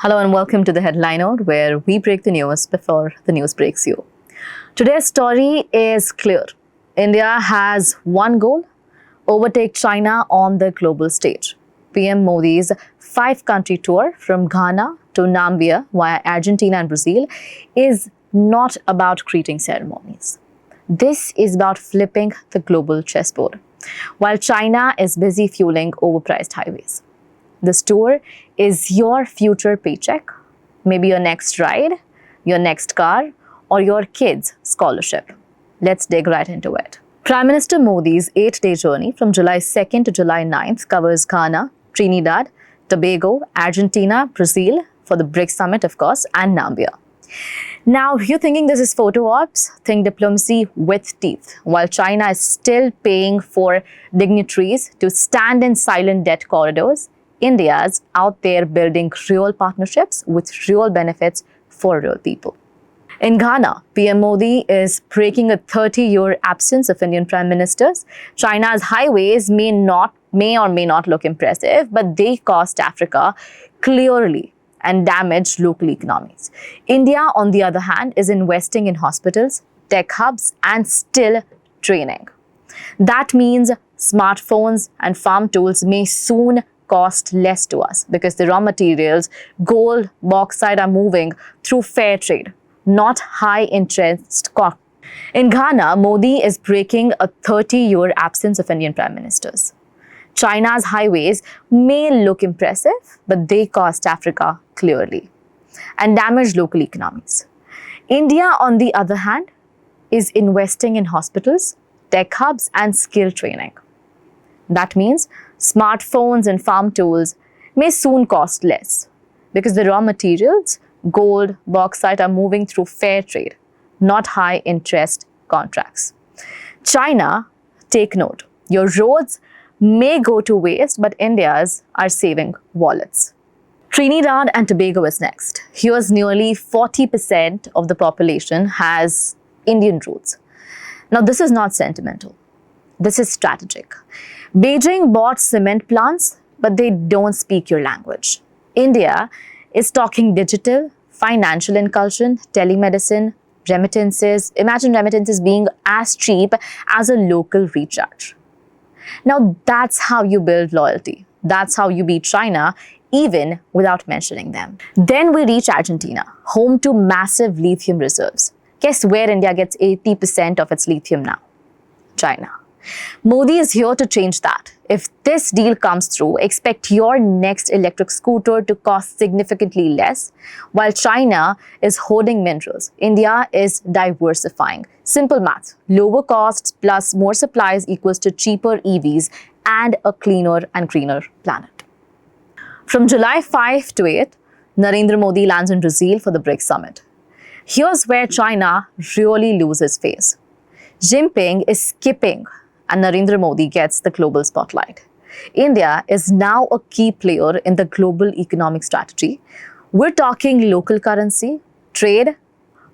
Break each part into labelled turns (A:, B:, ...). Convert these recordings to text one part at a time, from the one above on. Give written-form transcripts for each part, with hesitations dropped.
A: Hello and welcome to the Headliner, where we break the news before the news breaks you. Today's story is clear. India has one goal: overtake China on the global stage. PM Modi's 5-country tour from Ghana to Namibia via Argentina and Brazil is not about greeting ceremonies. This is about flipping the global chessboard, while China is busy fueling overpriced highways. This tour is your future paycheck, maybe your next ride, your next car, or your kids' scholarship. Let's dig right into it. Prime Minister Modi's 8-day journey from July 2nd to July 9th covers Ghana, Trinidad, Tobago, Argentina, Brazil, for the BRICS Summit, of course, and Namibia. Now, if you're thinking this is photo ops, think diplomacy with teeth. While China is still paying for dignitaries to stand in silent debt corridors, India's out there building real partnerships with real benefits for real people. In Ghana, PM Modi is breaking a 30-year absence of Indian prime ministers. China's highways may or may not look impressive, but they cost Africa clearly and damage local economies. India, on the other hand, is investing in hospitals, tech hubs, and still training. That means smartphones and farm tools may soon cost less to us because the raw materials, gold, bauxite, are moving through fair trade, not high interest cost. In Ghana, Modi is breaking a 30-year absence of Indian prime ministers. China's highways may look impressive, but they cost Africa clearly and damage local economies. India, on the other hand, is investing in hospitals, tech hubs, and skill training. That means smartphones and farm tools may soon cost less because the raw materials, gold, bauxite, are moving through fair trade, not high interest contracts. China, take note, your roads may go to waste, but India's are saving wallets. Trinidad and Tobago is next. Here's nearly 40% of the population has Indian roots. Now, this is not sentimental. This is strategic. Beijing bought cement plants, but they don't speak your language. India is talking digital, financial inclusion, telemedicine, remittances. Imagine remittances being as cheap as a local recharge. Now, that's how you build loyalty. That's how you beat China, even without mentioning them. Then we reach Argentina, home to massive lithium reserves. Guess where India gets 80% of its lithium now? China. Modi is here to change that. If this deal comes through, expect your next electric scooter to cost significantly less. While China is hoarding minerals, India is diversifying. Simple math: lower costs plus more supplies equals to cheaper EVs and a cleaner and greener planet. From July 5 to 8, Narendra Modi lands in Brazil for the BRICS Summit. Here's where China really loses face. Jinping is skipping and Narendra Modi gets the global spotlight. India is now a key player in the global economic strategy. We're talking local currency, trade,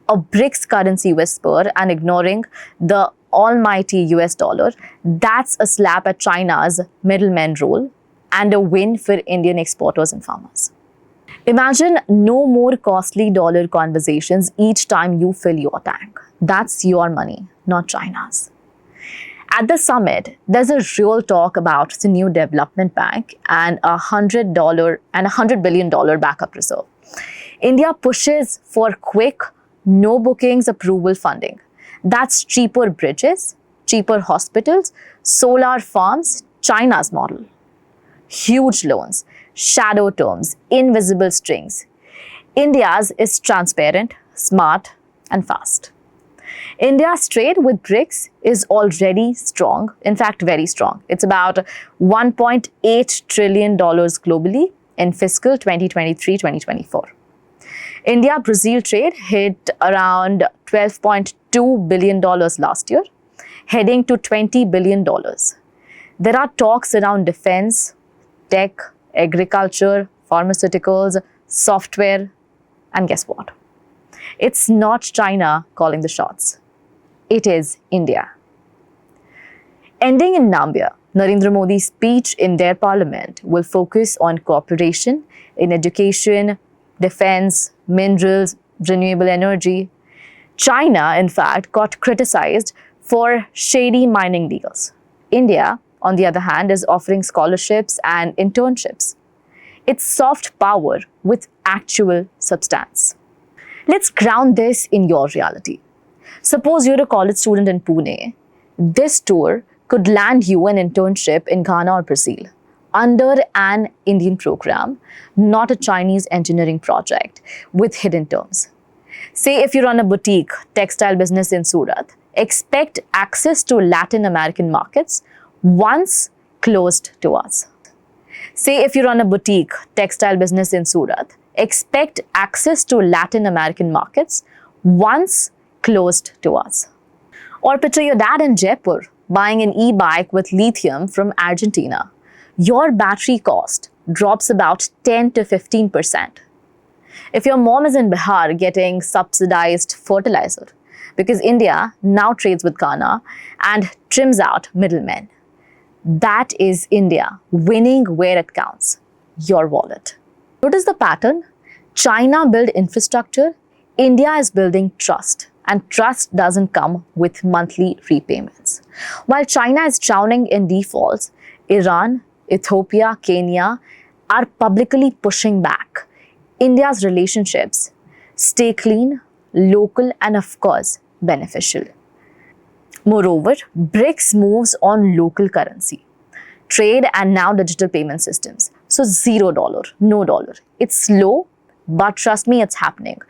A: a BRICS currency whisper, and ignoring the almighty US dollar. That's a slap at China's middleman role and a win for Indian exporters and farmers. Imagine no more costly dollar conversations each time you fill your tank. That's your money, not China's. At the summit, there's a real talk about the new development bank and $100 billion backup reserve. India pushes for quick, no bookings approval funding. That's cheaper bridges, cheaper hospitals, solar farms, China's model. Huge loans, shadow terms, invisible strings. India's is transparent, smart, and fast. India's trade with BRICS is already strong, in fact, very strong. It's about $1.8 trillion globally in fiscal 2023-2024. India-Brazil trade hit around $12.2 billion last year, heading to $20 billion. There are talks around defense, tech, agriculture, pharmaceuticals, software, and guess what? It's not China calling the shots. It is India. Ending in Namibia, Narendra Modi's speech in their parliament will focus on cooperation in education, defense, minerals, renewable energy. China, in fact, got criticized for shady mining deals. India, on the other hand, is offering scholarships and internships. It's soft power with actual substance. Let's ground this in your reality. Suppose you're a college student in Pune. This tour could land you an internship in Ghana or Brazil under an Indian program, not a Chinese engineering project with hidden terms. Say if you run a boutique textile business in Surat, expect access to Latin American markets once closed to us. Say if you run a boutique textile business in Surat, expect access to Latin American markets once closed to us. Or picture your dad in Jaipur buying an e-bike with lithium from Argentina. Your battery cost drops about 10 to 15%. If your mom is in Bihar getting subsidized fertilizer because India now trades with Ghana and trims out middlemen, that is India winning where it counts, your wallet. Notice the pattern. China built infrastructure, India is building trust, and trust doesn't come with monthly repayments. While China is drowning in defaults, Iran, Ethiopia, Kenya are publicly pushing back. India's relationships stay clean, local, and of course, beneficial. Moreover, BRICS moves on local currency, trade, and now digital payment systems. So $0, no dollar. It's slow, but trust me, it's happening.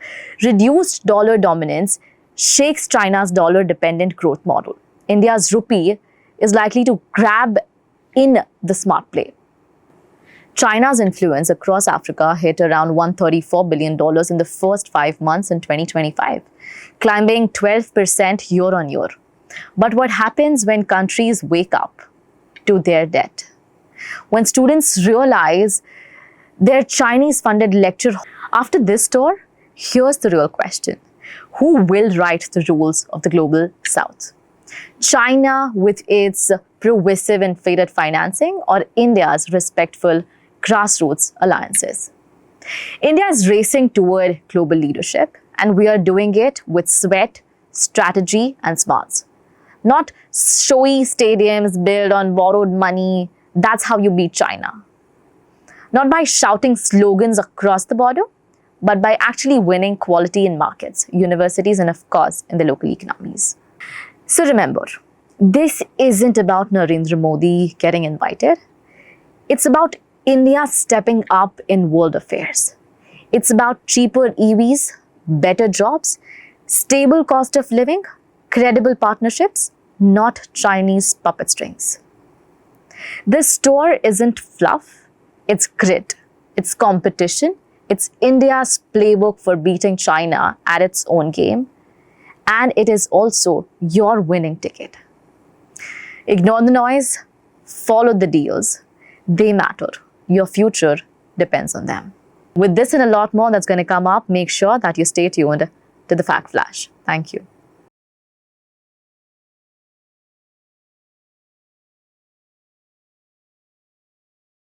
A: Reduced dollar dominance shakes China's dollar-dependent growth model. India's rupee is likely to grab in the smart play. China's influence across Africa hit around $134 billion in the first 5 months in 2025, climbing 12% year on year. But what happens when countries wake up to their debt? When students realize their Chinese-funded lecture. After this tour, here's the real question. Who will write the rules of the global South? China with its progressive inflated financing, or India's respectful grassroots alliances? India is racing toward global leadership, and we are doing it with sweat, strategy, and smarts. Not showy stadiums built on borrowed money. That's how you beat China. Not by shouting slogans across the border, but by actually winning quality in markets, universities, and of course, in the local economies. So remember, this isn't about Narendra Modi getting invited. It's about India stepping up in world affairs. It's about cheaper EVs, better jobs, stable cost of living, credible partnerships, not Chinese puppet strings. This tour isn't fluff, it's grit, it's competition, it's India's playbook for beating China at its own game, and it is also your winning ticket. Ignore the noise, follow the deals. They matter. Your future depends on them. With this and a lot more that's going to come up, make sure that you stay tuned to the Fact Flash. Thank you.